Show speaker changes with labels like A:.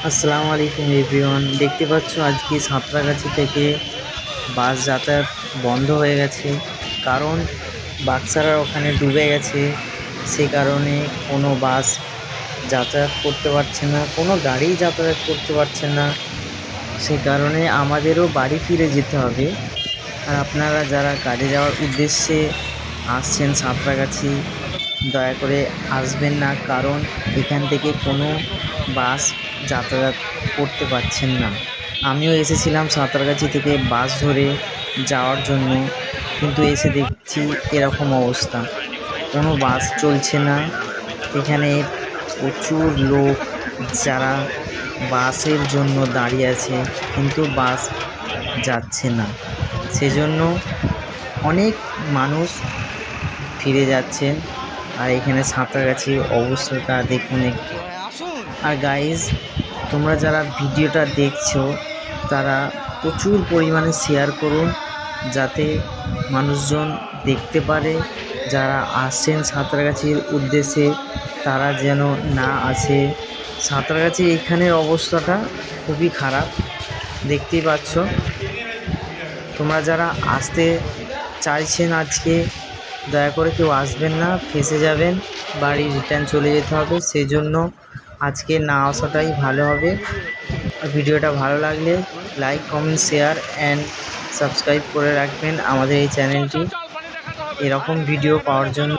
A: আসসালামু আলাইকুম এভরিওয়ান, দেখতে পাচ্ছ আজকে সাঁতরাগাছি থেকে বাস যাতায়াত বন্ধ হয়ে গেছে। কারণ বাচ্চারা ওখানে ডুবে গেছে, সে কারণে কোনো বাস যাতায়াত করতে পারছে না, কোনো গাড়ি যাতায়াত করতে পারছে না। সে কারণে আমাদেরও বাড়ি ফিরে যেতে হবে। আর আপনারা যারা কাজে যাওয়ার উদ্দেশ্যে আসছেন সাঁতরাগাছি, দয়া করে আসবেন না, কারণ এখান থেকে কোনো বাস যাতায়াত করতে পারছেন না। আমিও এসেছিলাম সাঁতরাগাছি থেকে বাস ধরে যাওয়ার জন্য, কিন্তু এসে দেখছি এরকম অবস্থা, কোনো বাস চলছে না। এখানে প্রচুর লোক যারা বাসের জন্য দাঁড়িয়ে আছে, কিন্তু বাস যাচ্ছে না, সেজন্য অনেক মানুষ ফিরে যাচ্ছেন। আর এখানে সাঁতরাগাছির অবস্থাটা দেখুন একটু। আর গাইজ, তোমরা যারা ভিডিওটা দেখছো তারা প্রচুর পরিমাণে শেয়ার করুন, যাতে মানুষজন দেখতে পারে। যারা আসছেন সাঁতরাগাছির উদ্দেশ্যে তারা যেন না আসে। সাঁতরাগাছি এখানের অবস্থাটা খুবই খারাপ, দেখতেই পাচ্ছ। তোমরা যারা আসতে চাইছেন আজকে, দয়া করে কেউ আসবেন না, ফেঁসে যাবেন, বাড়ি রিটার্ন চলে যেতে হবে। সেই জন্য আজকে না আসাটাই ভালো হবে। আর ভিডিওটা ভালো লাগলে like, comment, share and subscribe করে রাখবেন আমাদের এই চ্যানেলটি, এরকম ভিডিও পাওয়ার জন্য।